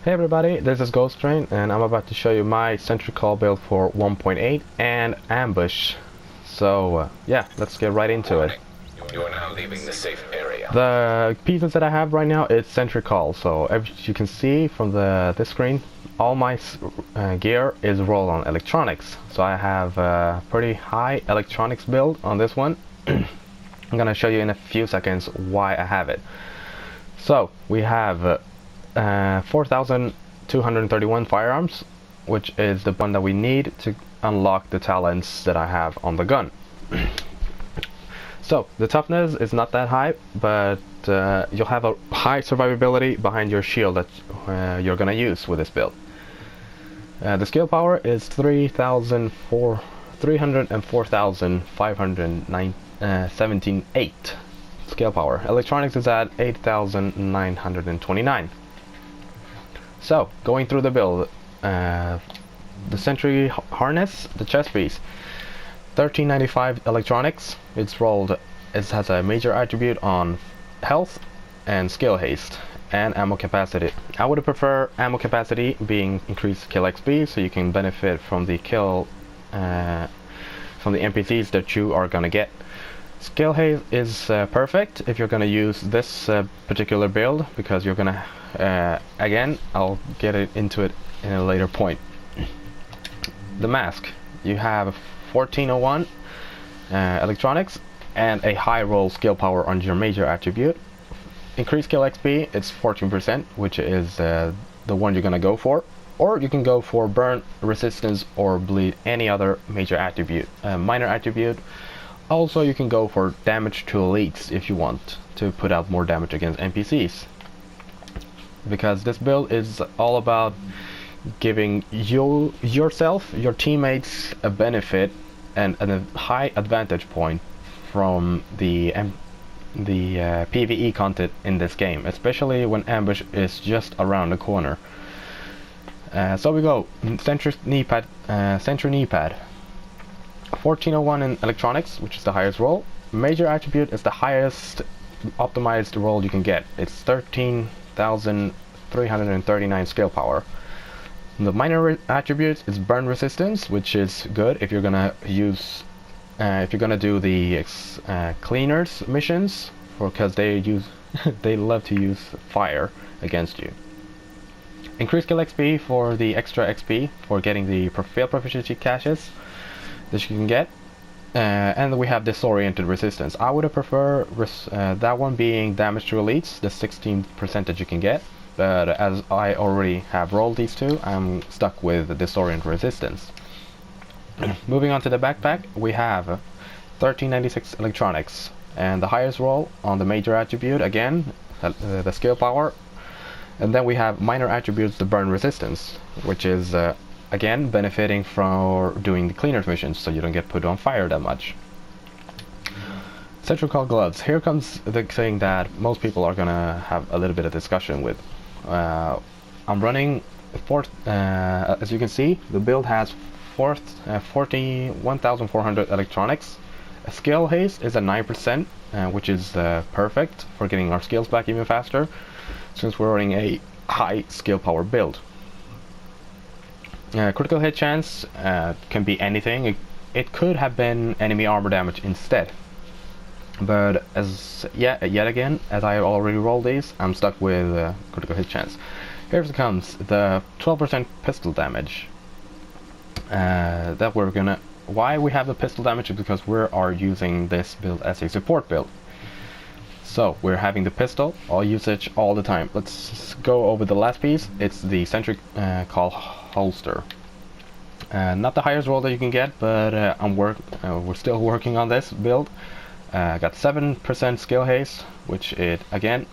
Hey everybody, this is Ghost Train and I'm about to show you my Sentry call build for 1.8 and ambush. So yeah, let's get right into it. You are now leaving the safe area. The pieces that I have right now is Sentry call, so as you can see from this screen, all my gear is rolled on electronics. So I have a pretty high electronics build on this one. I'm gonna show you in a few seconds why I have it. So we have 4,231 firearms, which is the one that we need to unlock the talents that I have on the gun. So the toughness is not that high, but you'll have a high survivability behind your shield that you're gonna use with this build. The skill power is 304,578 skill power. Electronics is at 8,929. So, going through the build, the Sentry harness, the chest piece, 1395 electronics. It's rolled. It has a major attribute on health and skill haste and ammo capacity. I would prefer ammo capacity being increased kill XP, so you can benefit from the kill from the NPCs that you are gonna get. Skill haste is perfect if you're gonna use this particular build, because you're gonna again, I'll get into it in a later point. The mask, you have 1401 electronics and a high roll skill power on your major attribute. Increased kill XP, it's 14%, which is the one you're gonna go for, or you can go for burn, resistance, or bleed, any other major attribute, minor attribute. Also, you can go for damage to elites if you want to put out more damage against NPCs, because this build is all about giving yourself, your teammates, a benefit and a high advantage point from the PvE content in this game, especially when ambush is just around the corner. So we go Sentry knee pad, 1401 in electronics, which is the highest roll. Major attribute is the highest optimized roll you can get. It's 13,339 skill power. The minor attributes is burn resistance, which is good if you're gonna use if you're gonna do the cleaners missions, because they love to use fire against you. Increased kill XP for the extra XP for getting the field proficiency caches that you can get, and we have disoriented resistance. I would prefer that one being damage to elites, the 16% that you can get, but as I already have rolled these two, I'm stuck with the disoriented resistance. Moving on to the backpack, we have 1396 electronics, and the highest roll on the major attribute, again the skill power, and then we have minor attributes, the burn resistance, which is again benefiting from doing the cleaners missions, so you don't get put on fire that much. Sentry call gloves. Here comes the thing that most people are gonna have a little bit of discussion with. I'm running as you can see, the build has 41,400 electronics. Skill haste is at 9%, which is perfect for getting our skills back even faster, since we're running a high skill power build. Critical hit chance can be anything. It could have been enemy armor damage instead, but yet again, as I already rolled these, I'm stuck with critical hit chance. Here it comes, the 12% pistol damage. Why we have the pistol damage is because we are using this build as a support build. So we're having the pistol all usage all the time. Let's go over the last piece. It's the Sentry call holster. Not the highest roll that you can get, but we're still working on this build. Got 7% skill haste, which it again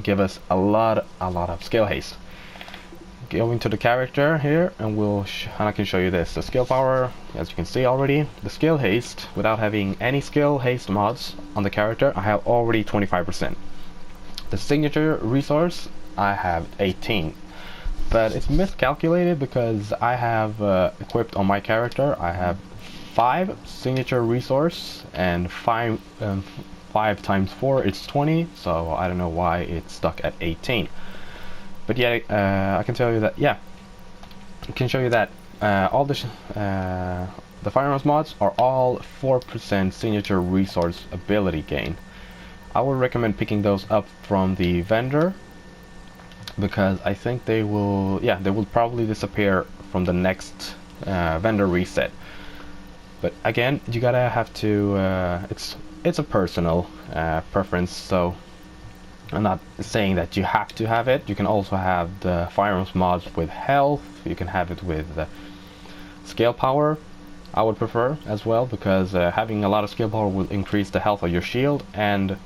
give us a lot of skill haste. Going to the character here, and I can show you this. The skill power, as you can see already, the skill haste, without having any skill haste mods on the character, I have already 25%. The signature resource, I have 18, but it's miscalculated because I have equipped on my character, I have 5 signature resource, and 5 times 4 it's 20, so I don't know why it's stuck at 18. But yeah, I can tell you that, yeah, I can show you that all the firearms mods are all 4% signature resource ability gain. I would recommend picking those up from the vendor, because I think they will, yeah, they will probably disappear from the next vendor reset. But again, you gotta have to, it's a personal preference, so I'm not saying that you have to have it. You can also have the firearms mods with health, you can have it with scale power. I would prefer as well, because having a lot of skill power will increase the health of your shield, and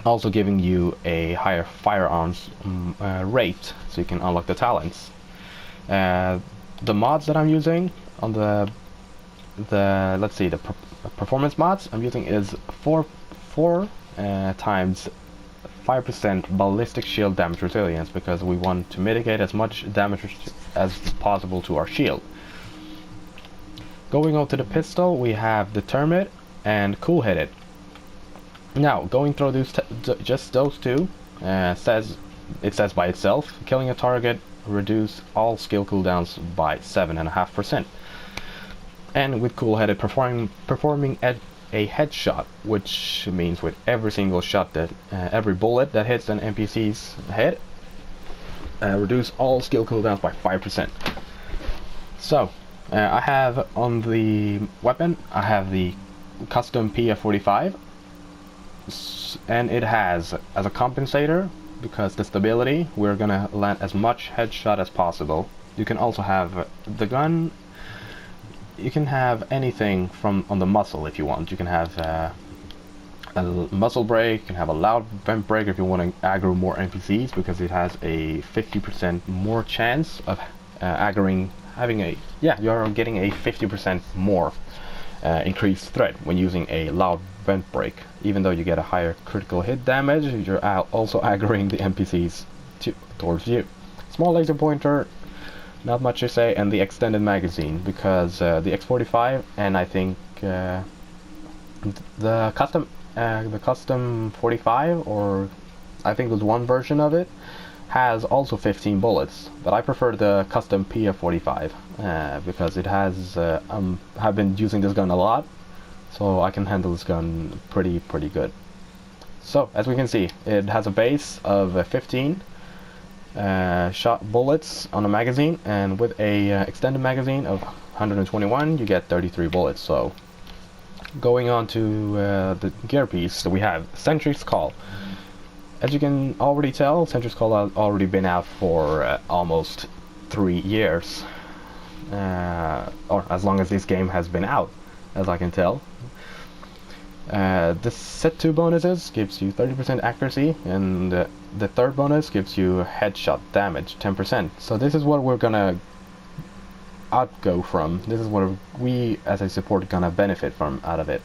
also giving you a higher firearms rate, so you can unlock the talents. The mods that I'm using on the let's see, the performance mods I'm using is 4 times 5% ballistic shield damage resilience, because we want to mitigate as much damage as possible to our shield. Going on to the pistol, we have Determined and Cool-Headed. Now, going through those just those two, it says by itself, killing a target reduce all skill cooldowns by 7.5%. And with Cool-Headed, performing a headshot, which means with every single shot that every bullet that hits an NPC's head, reduce all skill cooldowns by 5%. So I have on the weapon, I have the custom PF45, and it has, as a compensator, because the stability, we're gonna land as much headshot as possible. You can also have the gun. You can have anything from on the muzzle if you want. You can have a muzzle brake, you can have a loud vent brake if you want to aggro more NPCs, because it has a 50% more chance of aggroing, you're getting a 50% more increased threat when using a loud vent brake. Even though you get a higher critical hit damage, you're also aggroing the NPCs towards you. Small laser pointer, not much to say, and the extended magazine, because the X45 and I think the custom 45, or I think there's one version of it, has also 15 bullets, but I prefer the custom PF45 because it has I've been using this gun a lot, so I can handle this gun pretty good. So as we can see, it has a base of 15 shot bullets on a magazine, and with a extended magazine of 121 you get 33 bullets. So going on to the gear piece, we have Sentry's Call. As you can already tell, Sentry's Call has already been out for almost 3 years, or as long as this game has been out, as I can tell. This set 2 bonuses gives you 30% accuracy, and the third bonus gives you headshot damage 10%. So this is what we're gonna outgo from. This is what we as a support gonna benefit from out of it.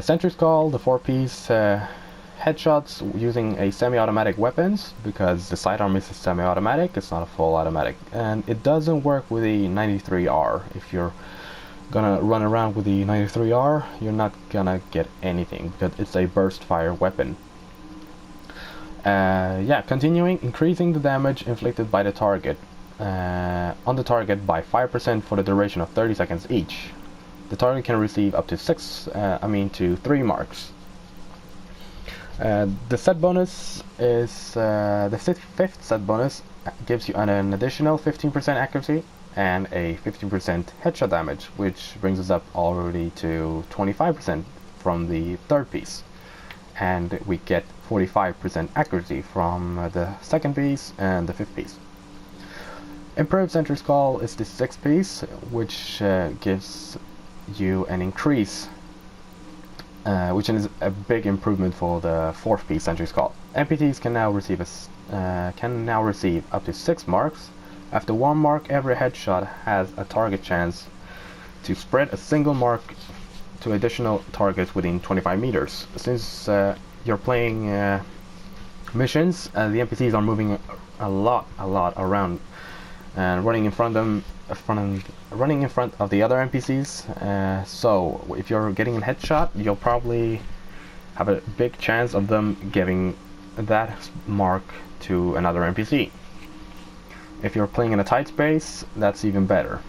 Sentry's Call, the 4-piece headshots using a semi-automatic weapons, because the sidearm is a semi-automatic, it's not a full automatic, and it doesn't work with the 93R. If you're gonna run around with the 93R, you're not gonna get anything, because it's a burst fire weapon. Continuing, increasing the damage inflicted by the target on the target by 5% for the duration of 30 seconds each. The target can receive up to 3 marks. The set bonus is the 5th set bonus gives you an additional 15% accuracy and a 15% headshot damage, which brings us up already to 25% from the 3rd piece, and we get 45% accuracy from the 2nd piece and the 5th piece. Improved Sentry's Call is the 6th piece, which gives you an increase, which is a big improvement for the 4th piece, Sentry's Call. NPCs can now receive up to 6 marks. After 1 mark, every headshot has a target chance to spread a single mark to additional targets within 25 meters. Since you're playing missions, the NPCs are moving a lot around and running in front of the other NPCs. So if you're getting a headshot, you'll probably have a big chance of them getting that mark to another NPC. If you're playing in a tight space, that's even better.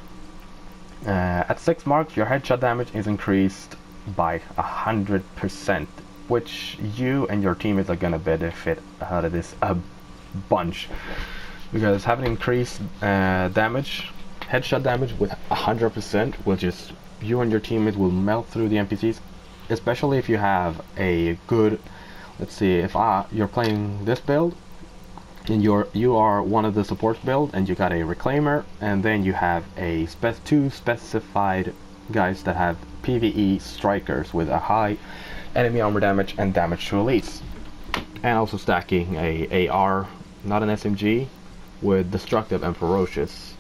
At 6 marks, your headshot damage is increased by 100%, which you and your teammates are gonna benefit out of this a bunch, because having increased headshot damage with 100% will just, you and your teammates will melt through the NPCs, especially if you have a good, let's see, if you're playing this build and you are one of the support build and you got a reclaimer, and then you have a two specified guys that have PvE strikers with a high enemy armor damage and damage to release, and also stacking a AR, not an SMG, with destructive and ferocious.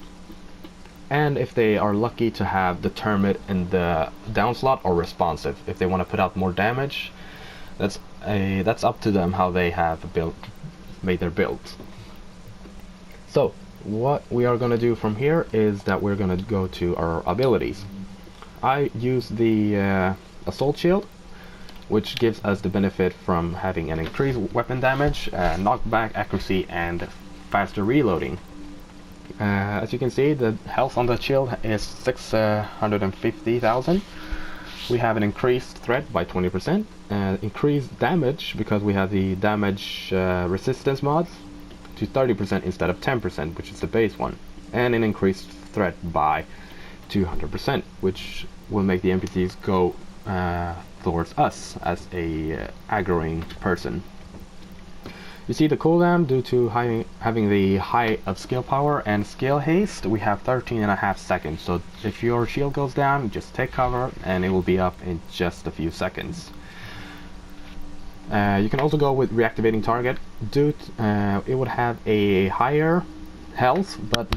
And if they are lucky to have the Termite in the down slot or responsive, if they want to put out more damage, that's up to them how they have made their builds. So what we are going to do from here is that we're going to go to our abilities. I use the assault shield, which gives us the benefit from having an increased weapon damage, knockback accuracy, and faster reloading. As you can see, the health on the shield is 650,000. We have an increased threat by 20%, increased damage because we have the damage resistance mods to 30% instead of 10%, which is the base one, and an increased threat by 200%, which will make the NPCs go towards us as a aggroing person. You see the cooldown, due to having the high of skill power and skill haste, we have 13.5 seconds. So if your shield goes down, just take cover and it will be up in just a few seconds. You can also go with reactivating target. It would have a higher health, but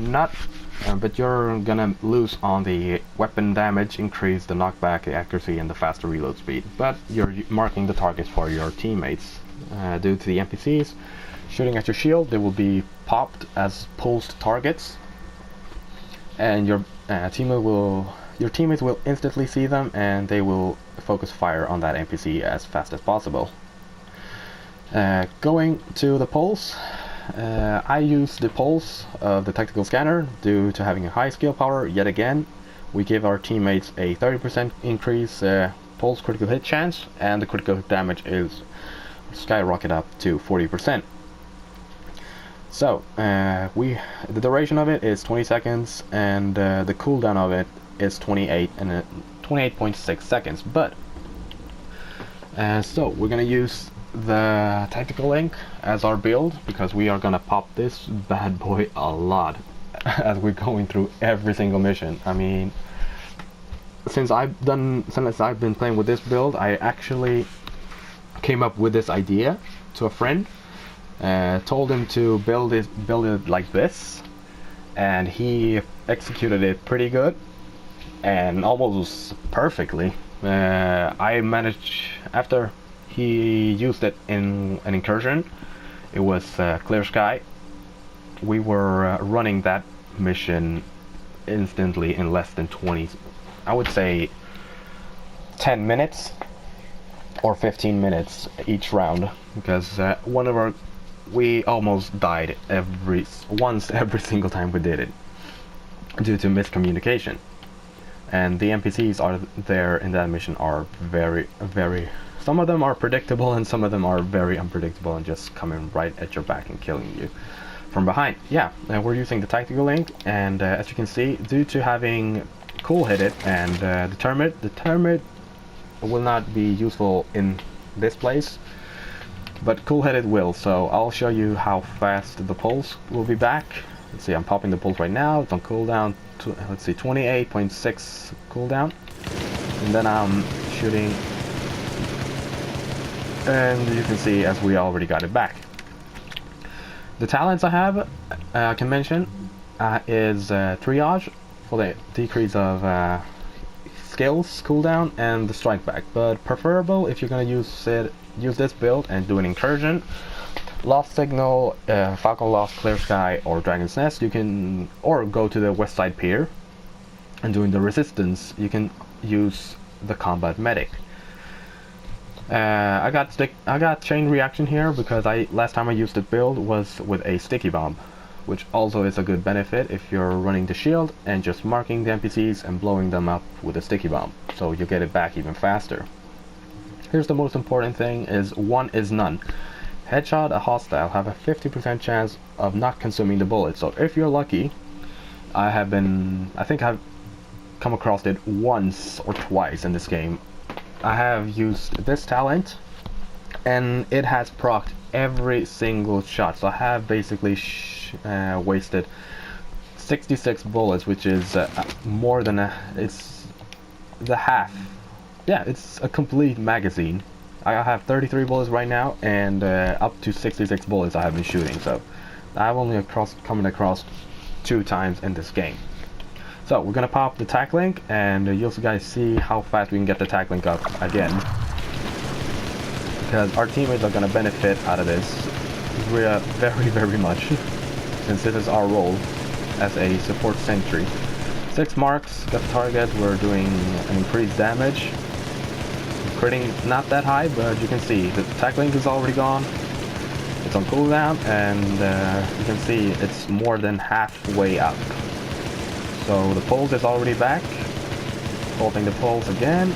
you're gonna lose on the weapon damage, increase the knockback, the accuracy, and the faster reload speed. But you're marking the targets for your teammates. Due to the NPCs shooting at your shield, they will be popped as pulsed targets, and your teammates will instantly see them, and they will focus fire on that NPC as fast as possible. Going to the pulse, I use the pulse of the tactical scanner due to having a high skill power. Yet again, we give our teammates a 30% increase pulse critical hit chance, and the critical damage is skyrocket up to 40%. So the duration of it is 20 seconds, and the cooldown of it is 28.6 seconds. But so we're gonna use the tactical link as our build, because we are gonna pop this bad boy a lot as we're going through every single mission. I mean, since I've been playing with this build, I actually came up with this idea to a friend, told him to build it like this, and he executed it pretty good and almost perfectly. I managed, after he used it in an incursion, it was clear sky, we were running that mission instantly in less than 20, I would say 10 minutes or 15 minutes each round, because we almost died every single time we did it due to miscommunication. And the NPCs are there in that mission are very, some of them are predictable and some of them are very unpredictable and just coming right at your back and killing you from behind. Yeah, we're using the tactical link, and as you can see, due to having cool headed and the Termite will not be useful in this place, but cool headed will. So I'll show you how fast the pulse will be back. Let's see, I'm popping the pulse right now. It's on cooldown. Let's see, 28.6 cooldown, and then I'm shooting, and you can see as we already got it back. The talents I have, I can mention, is triage for the decrease of skills cooldown and the strike back, but preferable if you're gonna use this build and do an incursion, Lost Signal, Falcon Lost, Clear Sky, or Dragon's Nest, you can, or go to the West Side Pier, and doing the resistance, you can use the Combat Medic. I got chain reaction here because last time I used the build was with a sticky bomb, which also is a good benefit if you're running the shield and just marking the NPCs and blowing them up with a sticky bomb, so you get it back even faster. Here's the most important thing: is one is none. Headshot a hostile have a 50% chance of not consuming the bullet. So if you're lucky, I think I've come across it once or twice in this game. I have used this talent and it has procced every single shot, so I have basically wasted 66 bullets, which is more than it's the half. Yeah, it's a complete magazine. I have 33 bullets right now, and up to 66 bullets I have been shooting, so I've only coming across 2 times in this game. So we're gonna pop the tack link, and you'll guys see how fast we can get the tack link up again, because our teammates are gonna benefit out of this very much, since this is our role as a support sentry. 6 marks, got the target, we're doing an increased damage. Critting not that high, but you can see the tack link is already gone. It's on cooldown, and you can see it's more than halfway up. So the pulse is already back. Holding the pulse again.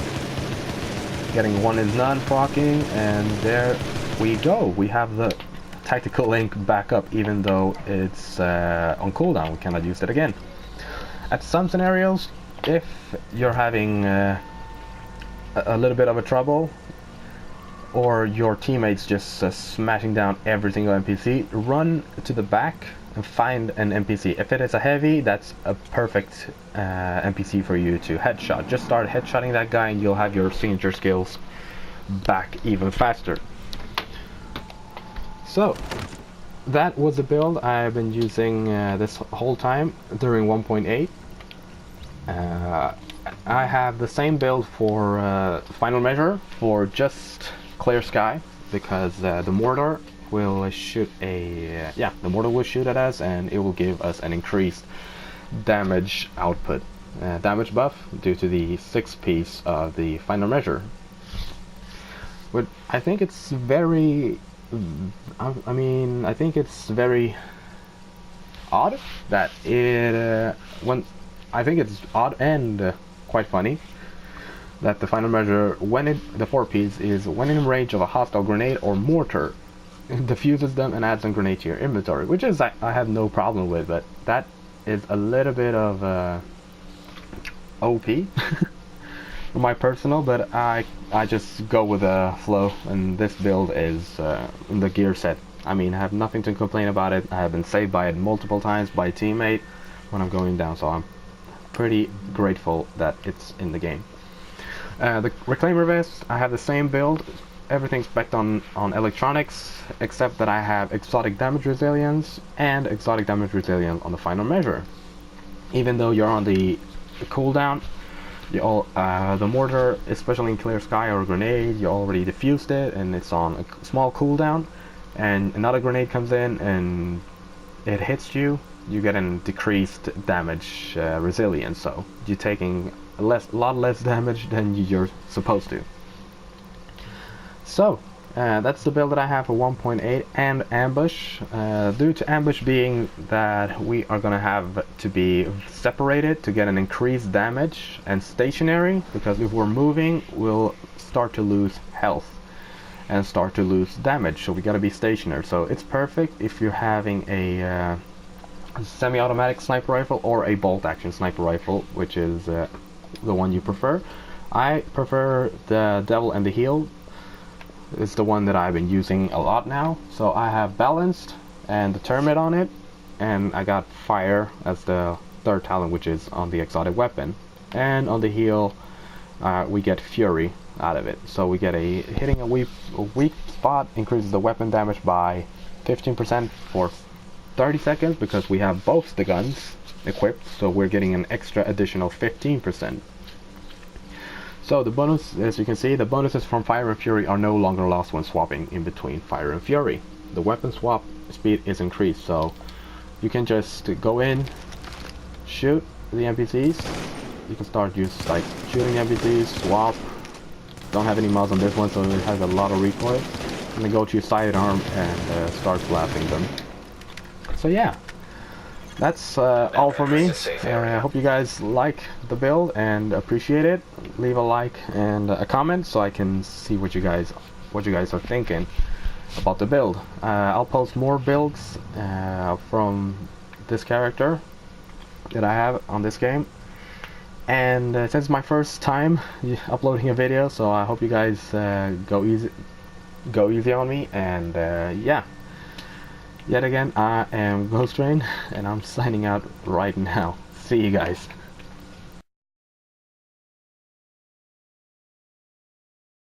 Getting one is none proccing, and there we go. We have the tactical link back up, even though it's on cooldown. We cannot use it again. At some scenarios, if you're having a little bit of a trouble, or your teammates just smashing down every single NPC, run to the back and find an NPC. If it is a heavy, that's a perfect NPC for you to headshot. Just start headshotting that guy and you'll have your signature skills back even faster. So that was the build I've been using this whole time during 1.8. I have the same build for final measure for just clear sky, because the mortar will shoot the mortar will shoot at us, and it will give us an increased damage output, damage buff due to the 6th piece of the final measure. But I think it's very I think it's very odd that it I think it's odd and quite funny that the final measure, the 4th piece, is when in range of a hostile grenade or mortar, it diffuses them and adds a grenade to your inventory, which is I have no problem with, but that is a little bit of OP for my personal, but I just go with the flow, and this build is in the gear set. I mean, I have nothing to complain about it. I have been saved by it multiple times by a teammate when I'm going down, so I'm pretty grateful that it's in the game. The Reclaimer vest, I have the same build. Everything's spec'd on electronics, except that I have exotic damage resilience and exotic damage resilience on the final measure. Even though you're on the cooldown, the mortar, especially in clear sky or grenade, you already diffused it and it's on a small cooldown, and another grenade comes in and it hits you, you get a decreased damage resilience, so you're taking a lot less damage than you're supposed to. So that's the build that I have for 1.8 and ambush. Due to ambush being that we are gonna have to be separated to get an increased damage, and stationary, because if we're moving we'll start to lose health and start to lose damage, so we gotta be stationary. So it's perfect if you're having a semi-automatic sniper rifle or a bolt action sniper rifle, which is the one you prefer. I prefer the Devil and the Heel. It's the one that I've been using a lot now. So I have balanced and the Termite on it, and I got fire as the 3rd talent, which is on the exotic weapon. And on the heel we get fury out of it, so we get hitting a weak spot increases the weapon damage by 15% for 30 seconds, because we have both the guns equipped, so we're getting an extra additional 15%. So the bonus, as you can see, the bonuses from Fire and Fury are no longer lost when swapping in between Fire and Fury. The weapon swap speed is increased, so you can just go in, shoot the NPCs. You can start shooting NPCs, swap, don't have any mods on this one, so it has a lot of recoil. I'm gonna go to sidearm and start blasting them. So yeah, that's all for me. I hope you guys like the build and appreciate it. Leave a like and a comment so I can see what you guys are thinking about the build. I'll post more builds from this character that I have on this game. And since it's my first time uploading a video, so I hope you guys go easy on me. And yeah, yet again, I am Ghost Rain, and I'm signing out right now. See you guys.